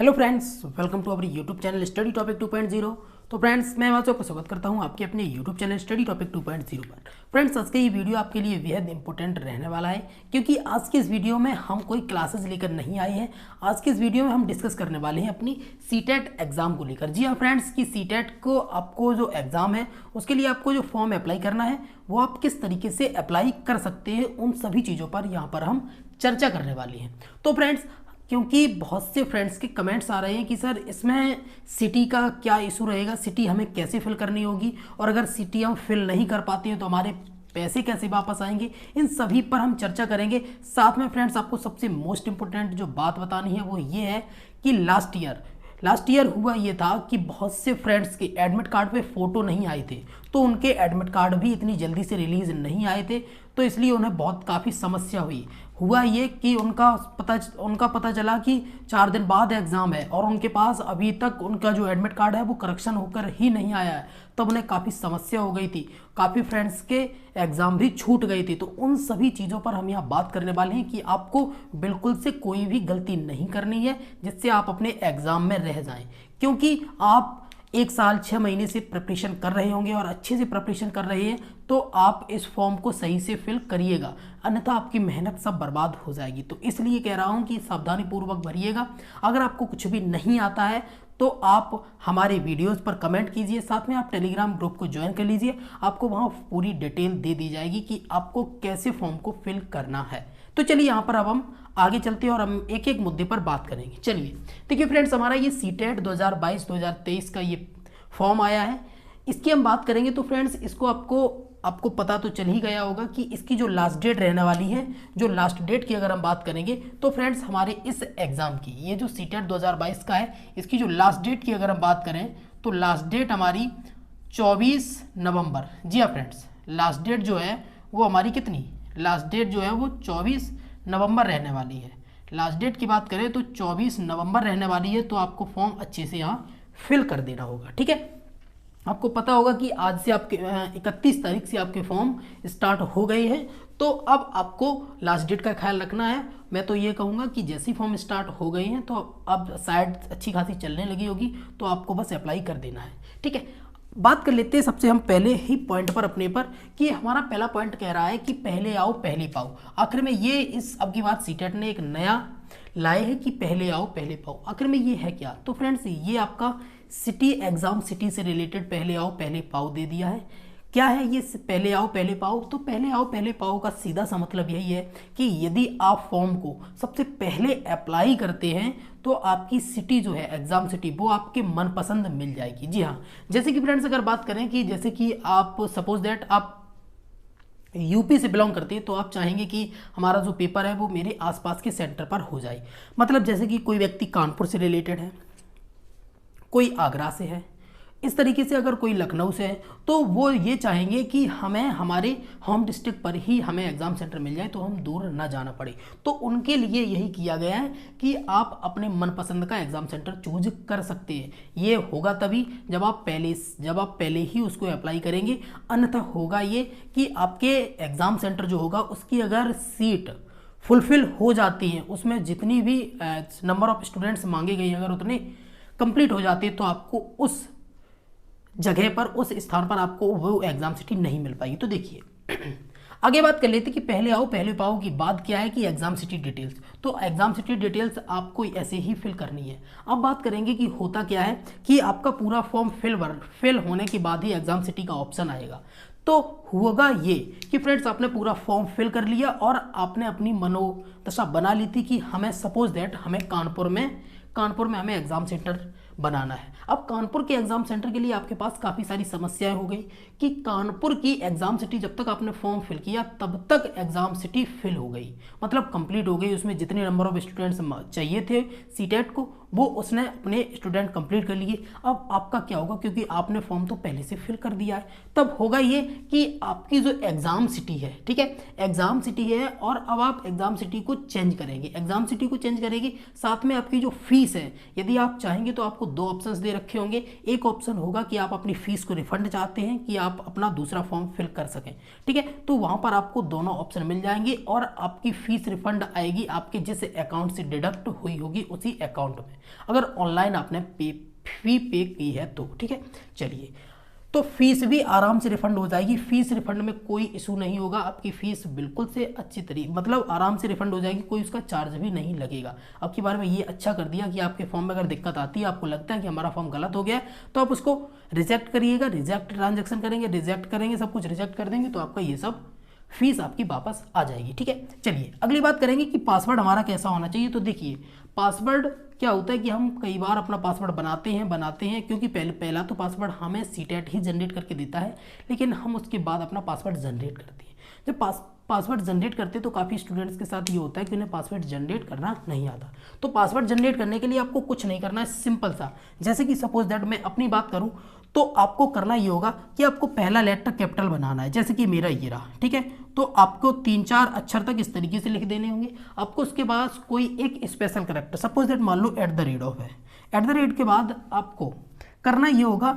Hello friends, welcome to our YouTube channel study topic 2.0। तो friends, मैं वहाँ से आपको स्वागत करता हूँ आपके अपने यूट्यूब चैनल स्टडी टॉपिक 2.0 पर। फ्रेंड्स, आज का ये वीडियो आपके लिए बेहद इंपॉर्टेंट रहने वाला है, क्योंकि आज के इस वीडियो में हम कोई क्लासेस लेकर नहीं आए हैं। आज के इस वीडियो में हम डिस्कस करने वाले हैं अपनी सीटेट एग्जाम को लेकर। जी हाँ फ्रेंड्स, की सीटेट को आपको जो एग्ज़ाम है उसके लिए आपको जो फॉर्म अप्लाई करना है वो आप किस तरीके से अप्लाई कर सकते हैं, उन सभी चीज़ों पर यहाँ पर हम चर्चा करने वाली हैं। तो फ्रेंड्स, क्योंकि बहुत से फ्रेंड्स के कमेंट्स आ रहे हैं कि सर इसमें सिटी का क्या इशू रहेगा, सिटी हमें कैसे फिल करनी होगी, और अगर सिटी हम फिल नहीं कर पाते हैं तो हमारे पैसे कैसे वापस आएंगे, इन सभी पर हम चर्चा करेंगे। साथ में फ्रेंड्स, आपको सबसे मोस्ट इम्पोर्टेंट जो बात बतानी है वो ये है कि लास्ट ईयर हुआ ये था कि बहुत से फ्रेंड्स के एडमिट कार्ड पे फ़ोटो नहीं आए थे, तो उनके एडमिट कार्ड भी इतनी जल्दी से रिलीज़ नहीं आए थे, तो इसलिए उन्हें बहुत काफ़ी समस्या हुआ ये कि उनका पता चला कि 4 दिन बाद एग्ज़ाम है और उनके पास अभी तक उनका जो एडमिट कार्ड है वो करेक्शन होकर ही नहीं आया है। तब उन्हें काफ़ी समस्या हो गई थी, काफ़ी फ्रेंड्स के एग्ज़ाम भी छूट गई थी। तो उन सभी चीज़ों पर हम यहाँ बात करने वाले हैं कि आपको बिल्कुल से कोई भी गलती नहीं करनी है जिससे आप अपने एग्ज़ाम में रह जाएं, क्योंकि आप 1 साल 6 महीने से प्रिपरेशन कर रहे होंगे और अच्छे से प्रिपरेशन कर रहे हैं, तो आप इस फॉर्म को सही से फिल करिएगा, अन्यथा आपकी मेहनत सब बर्बाद हो जाएगी। तो इसलिए कह रहा हूं कि सावधानी पूर्वक भरिएगा। अगर आपको कुछ भी नहीं आता है तो आप हमारे वीडियोस पर कमेंट कीजिए, साथ में आप टेलीग्राम ग्रुप को ज्वाइन कर लीजिए। आपको वहाँ पूरी डिटेल दे दी जाएगी कि आपको कैसे फॉर्म को फिल करना है। तो चलिए यहाँ पर अब हम आगे चलते हैं और हम एक एक मुद्दे पर बात करेंगे। चलिए देखिए फ्रेंड्स, हमारा ये सीटेट 2022-2023 का ये फॉर्म आया है, इसकी हम बात करेंगे। तो फ्रेंड्स, इसको आपको पता तो चल ही गया होगा कि इसकी जो लास्ट डेट रहने वाली है, जो लास्ट डेट की अगर हम बात करेंगे तो फ्रेंड्स, हमारे इस एग्ज़ाम की ये जो सीटेट 2022 का है, इसकी जो लास्ट डेट की अगर हम बात करें तो लास्ट डेट हमारी 24 नवंबर। जी हाँ फ्रेंड्स, लास्ट डेट जो है वो हमारी कितनी, लास्ट डेट जो है वो 24 नवंबर रहने वाली है। लास्ट डेट की बात करें तो 24 नवंबर रहने वाली है, तो आपको फॉर्म अच्छे से यहाँ फिल कर देना होगा। ठीक है, आपको पता होगा कि आज से आपके 31 तारीख से आपके फॉर्म स्टार्ट हो गए हैं, तो अब आपको लास्ट डेट का ख्याल रखना है। मैं तो ये कहूँगा कि जैसे ही फॉर्म स्टार्ट हो गए हैं तो अब शायद अच्छी खासी चलने लगी होगी, तो आपको बस अप्लाई कर देना है। ठीक है, बात कर लेते हैं सबसे हम पहले ही पॉइंट पर अपने पर, कि हमारा पहला पॉइंट कह रहा है कि पहले आओ पहले पाओ। आखिर में ये इस अब की बात सीटेट ने एक नया लाए है कि पहले आओ पहले पाओ। आखिर में ये है क्या? तो फ्रेंड्स, ये आपका सिटी एग्ज़ाम, सिटी से रिलेटेड पहले आओ पहले पाओ दे दिया है। क्या है ये पहले आओ पहले पाओ? तो पहले आओ पहले पाओ का सीधा सा मतलब यही है कि यदि आप फॉर्म को सबसे पहले अप्लाई करते हैं तो आपकी सिटी जो है एग्ज़ाम सिटी, वो आपके मनपसंद मिल जाएगी। जी हाँ, जैसे कि फ्रेंड्स अगर बात करें कि जैसे कि आप सपोज दैट आप यूपी से बिलोंग करते हैं, तो आप चाहेंगे कि हमारा जो पेपर है वो मेरे आसपास के सेंटर पर हो जाए। मतलब जैसे कि कोई व्यक्ति कानपुर से रिलेटेड है, कोई आगरा से है, इस तरीके से अगर कोई लखनऊ से है, तो वो ये चाहेंगे कि हमें हमारे होम डिस्ट्रिक्ट पर ही हमें एग्ज़ाम सेंटर मिल जाए, तो हम दूर ना जाना पड़े। तो उनके लिए यही किया गया है कि आप अपने मनपसंद का एग्ज़ाम सेंटर चूज कर सकते हैं। ये होगा तभी जब आप पहले ही उसको अप्लाई करेंगे, अन्यथा होगा ये कि आपके एग्ज़ाम सेंटर जो होगा उसकी अगर सीट फुलफिल हो जाती है, उसमें जितनी भी नंबर ऑफ स्टूडेंट्स मांगे गए अगर उतने कंप्लीट हो जाती है, तो आपको उस जगह पर, उस स्थान पर आपको वो एग्जाम सिटी नहीं मिल पाएगी। तो देखिए आगे बात कर लेते कि पहले आओ पहले पाओ की बात क्या है कि एग्जाम सिटी डिटेल्स। तो एग्जाम सिटी डिटेल्स आपको ऐसे ही फिल करनी है। अब बात करेंगे कि होता क्या है कि आपका पूरा फॉर्म फिल होने के बाद ही एग्जाम सिटी का ऑप्शन आएगा। तो होगा ये कि फ्रेंड्स, आपने पूरा फॉर्म फिल कर लिया और आपने अपनी मनोदशा बना ली थी कि हमें सपोज दैट हमें कानपुर में हमें एग्ज़ाम सेंटर बनाना है। अब कानपुर के एग्ज़ाम सेंटर के लिए आपके पास काफ़ी सारी समस्याएं हो गई कि कानपुर की एग्ज़ाम सिटी जब तक आपने फॉर्म फिल किया तब तक एग्ज़ाम सिटी फिल हो गई, मतलब कंप्लीट हो गई। उसमें जितने नंबर ऑफ स्टूडेंट्स चाहिए थे सीटेट को, वो उसने अपने स्टूडेंट कंप्लीट कर लिए। अब आपका क्या होगा, क्योंकि आपने फॉर्म तो पहले से फिल कर दिया है, तब होगा ये कि आपकी जो एग्ज़ाम सिटी है, ठीक है, एग्ज़ाम सिटी है, और अब आप एग्ज़ाम सिटी को चेंज करेंगे, एग्जाम सिटी को चेंज करेंगे। साथ में आपकी जो फीस है, यदि आप चाहेंगे तो आपको दो ऑप्शंस दे रखे होंगे। एक ऑप्शन होगा कि आप अपनी फीस को रिफंड चाहते हैं कि आप अपना दूसरा फॉर्म फिल कर सकें, ठीक है, तो वहाँ पर आपको दोनों ऑप्शन मिल जाएंगे और आपकी फीस रिफंड आएगी आपके जिस अकाउंट से डिडक्ट हुई होगी उसी अकाउंट में, अगर ऑनलाइन आपने फी पे की है तो, ठीक है। चलिए, तो फीस भी आराम से रिफंड हो जाएगी, फीस रिफंड में कोई इशू नहीं होगा, आपकी फीस बिल्कुल से अच्छी तरीके मतलब आराम से रिफंड हो जाएगी, कोई उसका चार्ज भी नहीं लगेगा। अब की बार में ये अच्छा कर दिया कि आपके फॉर्म में अगर दिक्कत आती है, आपको लगता है कि हमारा फॉर्म गलत हो गया है, तो आप उसको रिजेक्ट करिएगा, रिजेक्ट ट्रांजेक्शन करेंगे, रिजेक्ट करेंगे, सब कुछ रिजेक्ट कर देंगे, तो आपका ये सब फीस आपकी वापस आ जाएगी, ठीक है। चलिए अगली बात करेंगे कि पासवर्ड हमारा कैसा होना चाहिए। तो देखिए, पासवर्ड क्या होता है कि हम कई बार अपना पासवर्ड बनाते हैं क्योंकि पहला तो पासवर्ड हमें सीटेट ही जनरेट करके देता है, लेकिन हम उसके बाद अपना पासवर्ड जनरेट करते हैं। जब पासवर्ड जनरेट करते हैं तो काफ़ी स्टूडेंट्स के साथ ये होता है कि उन्हें पासवर्ड जनरेट करना नहीं आता। तो पासवर्ड जनरेट करने के लिए आपको कुछ नहीं करना है, सिंपल सा, जैसे कि सपोज दैट मैं अपनी बात करूं तो आपको करना ये होगा कि आपको पहला लेटर कैपिटल बनाना है, जैसे कि मेरा ये रहा, ठीक है। तो आपको 3-4 अक्षर तक इस तरीके से लिख देने होंगे। आपको उसके बाद कोई एक स्पेशल कैरेक्टर, सपोज दैट मान लो @ ऑफ है, @ के बाद आपको करना ये होगा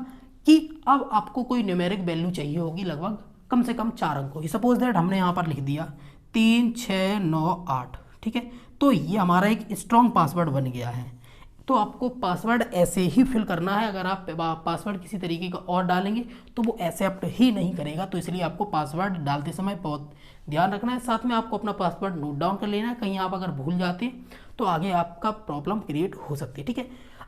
कि अब आपको कोई न्यूमेरिक वैल्यू चाहिए होगी, लगभग कम से कम 4 अंकों की। सपोज दैट हमने यहाँ पर लिख दिया 3, 6, 9, 8, ठीक है। तो ये हमारा एक स्ट्रॉन्ग पासवर्ड बन गया है। तो आपको पासवर्ड ऐसे ही फिल करना है, अगर आप पासवर्ड किसी तरीके का और डालेंगे तो वो एक्सेप्ट ही नहीं करेगा। तो इसलिए आपको पासवर्ड डालते समय बहुत ध्यान रखना है। साथ में आपको अपना पासवर्ड नोट डाउन कर लेना है, कहीं आप अगर भूल जाते हैं तो आगे आपका प्रॉब्लम क्रिएट हो सकती है, ठीक है।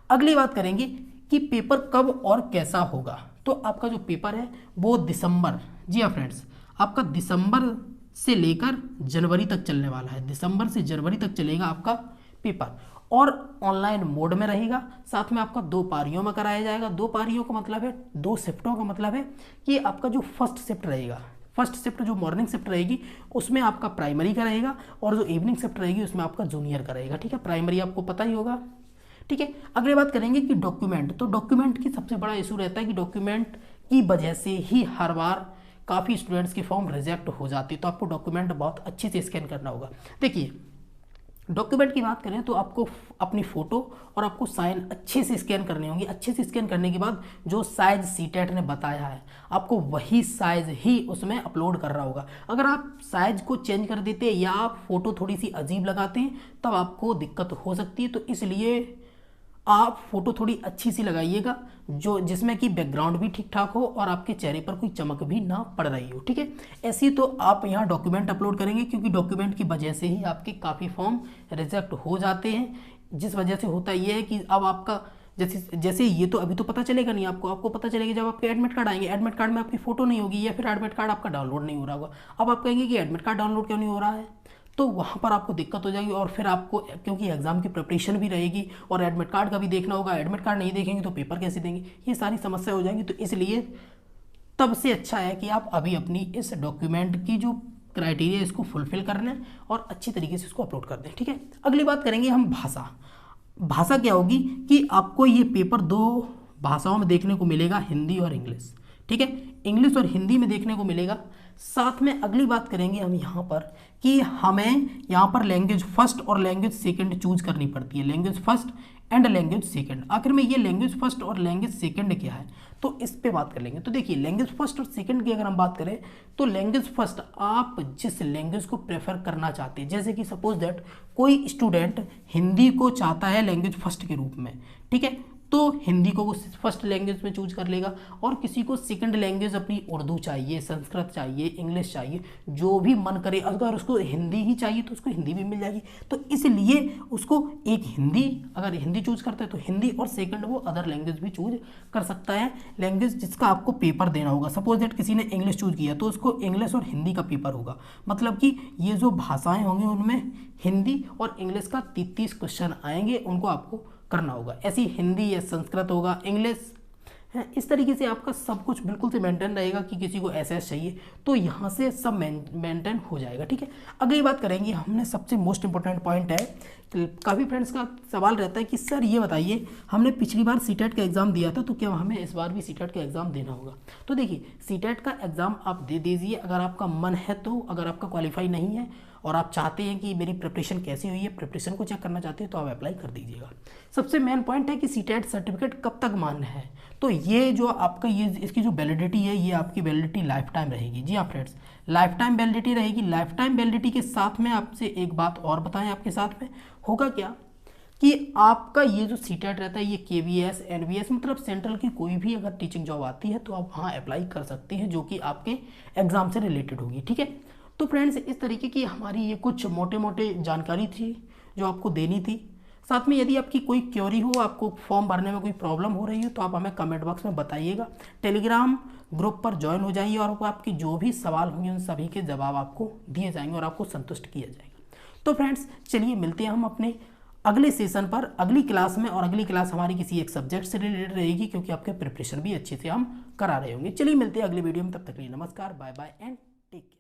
अगली बात करेंगे कि पेपर कब और कैसा होगा। तो आपका जो पेपर है वो दिसंबर, जी हाँ फ्रेंड्स, आपका दिसंबर से लेकर जनवरी तक चलने वाला है। दिसंबर से जनवरी तक चलेगा आपका पेपर और ऑनलाइन मोड में रहेगा। साथ में आपका 2 पारियों में कराया जाएगा। 2 पारियों का मतलब है 2 शिफ्टों का मतलब है कि आपका जो फर्स्ट शिफ्ट रहेगा, फर्स्ट शिफ्ट जो मॉर्निंग शिफ्ट रहेगी उसमें आपका प्राइमरी का रहेगा और जो इवनिंग शिफ्ट रहेगी उसमें आपका जूनियर का रहेगा, ठीक है। प्राइमरी आपको पता ही होगा, ठीक है। अगली बात करेंगे कि डॉक्यूमेंट। तो डॉक्यूमेंट की सबसे बड़ा इशू रहता है कि डॉक्यूमेंट की वजह से ही हर बार काफ़ी स्टूडेंट्स के फॉर्म रिजेक्ट हो जाते हैं। तो आपको डॉक्यूमेंट बहुत अच्छे से स्कैन करना होगा। देखिए, डॉक्यूमेंट की बात करें तो आपको अपनी फ़ोटो और आपको साइन अच्छे से स्कैन करने होंगे। अच्छे से स्कैन करने के बाद जो साइज़ सीटेट ने बताया है आपको वही साइज़ ही उसमें अपलोड करना होगा। अगर आप साइज़ को चेंज कर देते या आप फ़ोटो थोड़ी सी अजीब लगाते हैं तब आपको दिक्कत हो सकती है। तो इसलिए आप फ़ोटो थोड़ी अच्छी सी लगाइएगा जो जिसमें कि बैकग्राउंड भी ठीक ठाक हो और आपके चेहरे पर कोई चमक भी ना पड़ रही हो, ठीक है। ऐसी तो आप यहाँ डॉक्यूमेंट अपलोड करेंगे क्योंकि डॉक्यूमेंट की वजह से ही आपके काफ़ी फॉर्म रिजेक्ट हो जाते हैं। जिस वजह से होता ये है कि अब आपका जैसे ये तो अभी तो पता चलेगा नहीं आपको पता चलेगा जब आपके एडमिट कार्ड आएंगे। एडमिट कार्ड में आपकी फ़ोटो नहीं होगी या फिर एडमिट कार्ड आपका डाउनलोड नहीं हो रहा होगा। अब आप कहेंगे कि एडमिट कार्ड डाउनलोड क्यों नहीं हो रहा है, तो वहाँ पर आपको दिक्कत हो जाएगी और फिर आपको क्योंकि एग्ज़ाम की प्रिपरेशन भी रहेगी और एडमिट कार्ड का भी देखना होगा। एडमिट कार्ड नहीं देखेंगे तो पेपर कैसे देंगे, ये सारी समस्या हो जाएंगी। तो इसलिए तब से अच्छा है कि आप अभी अपनी इस डॉक्यूमेंट की जो क्राइटेरिया इसको फुलफिल कर लें और अच्छी तरीके से इसको अपलोड कर दें, ठीक है। अगली बात करेंगे हम भाषा क्या होगी कि आपको ये पेपर 2 भाषाओं में देखने को मिलेगा, हिंदी और इंग्लिश, ठीक है। इंग्लिश और हिंदी में देखने को मिलेगा। साथ में अगली बात करेंगे हम यहाँ पर कि हमें यहाँ पर लैंग्वेज फर्स्ट और लैंग्वेज सेकंड चूज करनी पड़ती है। Language first and language second. आखिर में ये लैंग्वेज फर्स्ट और लैंग्वेज सेकंड क्या है तो इस पे बात कर लेंगे। तो देखिए, लैंग्वेज फर्स्ट और सेकंड की अगर हम बात करें तो लैंग्वेज फर्स्ट आप जिस लैंग्वेज को प्रेफर करना चाहते हैं, जैसे कि सपोज दैट कोई स्टूडेंट हिंदी को चाहता है लैंग्वेज फर्स्ट के रूप में, ठीक है, तो हिंदी को वो फर्स्ट लैंग्वेज में चूज कर लेगा। और किसी को सेकंड लैंग्वेज अपनी उर्दू चाहिए, संस्कृत चाहिए, इंग्लिश चाहिए, जो भी मन करे। अगर उसको हिंदी ही चाहिए तो उसको हिंदी भी मिल जाएगी। तो इसलिए उसको एक हिंदी, अगर हिंदी चूज करता है तो हिंदी, और सेकंड वो अदर लैंग्वेज भी चूज कर सकता है, लैंग्वेज जिसका आपको पेपर देना होगा। सपोज दैट किसी ने इंग्लिश चूज किया तो उसको इंग्लिश और हिंदी का पेपर होगा। मतलब कि ये जो भाषाएँ होंगी उनमें हिंदी और इंग्लिश का 30 क्वेश्चन आएंगे, उनको आपको करना होगा। ऐसी हिंदी या संस्कृत होगा, इंग्लिश है, इस तरीके से आपका सब कुछ बिल्कुल से मेंटेन रहेगा कि किसी को ऐसा चाहिए तो यहाँ से सब मेंटेन हो जाएगा, ठीक है। अगली बात करेंगे हमने सबसे मोस्ट इंपॉर्टेंट पॉइंट है, काफ़ी फ्रेंड्स का सवाल रहता है कि सर ये बताइए हमने पिछली बार सीटेट का एग्ज़ाम दिया था तो क्या हमें इस बार भी सीटेट का एग्ज़ाम देना होगा। तो देखिए, सीटेट का एग्ज़ाम आप दे दीजिए अगर आपका मन है तो, अगर आपका क्वालिफाई नहीं है और आप चाहते हैं कि मेरी प्रिपरेशन कैसी हुई है, प्रिपरेशन को चेक करना चाहते हैं तो आप अप्लाई कर दीजिएगा। सबसे मेन पॉइंट है कि सीटेट सर्टिफिकेट कब तक मान्य है, तो ये जो आपका ये इसकी जो वैलिडिटी है ये आपकी वैलिडिटी लाइफ टाइम रहेगी। जी हाँ फ्रेंड्स, लाइफ टाइम वैलिडिटी रहेगी। लाइफ टाइम वैलिडिटी के साथ में आपसे एक बात और बताएं, आपके साथ में होगा क्या कि आपका ये जो सीटेट रहता है ये KVS NVS मतलब सेंट्रल की कोई भी अगर टीचिंग जॉब आती है तो आप वहाँ अप्लाई कर सकते हैं जो कि आपके एग्ज़ाम से रिलेटेड होगी। ठीक है, तो फ्रेंड्स इस तरीके की हमारी ये कुछ मोटे मोटे जानकारी थी जो आपको देनी थी। साथ में यदि आपकी कोई क्वेरी हो, आपको फॉर्म भरने में कोई प्रॉब्लम हो रही हो तो आप हमें कमेंट बॉक्स में बताइएगा। टेलीग्राम ग्रुप पर ज्वाइन हो जाइए और आपके जो भी सवाल होंगे उन सभी के जवाब आपको दिए जाएंगे और आपको संतुष्ट किया जाएगा। तो फ्रेंड्स चलिए मिलते हैं हम अपने अगले सेशन पर, अगली क्लास में, और अगली क्लास हमारी किसी एक सब्जेक्ट से रिलेटेड रहेगी क्योंकि आपके प्रिपरेशन भी अच्छे से हम करा रहे होंगे। चलिए मिलते हैं अगले वीडियो में, तब तक के लिए नमस्कार, bye bye and take care.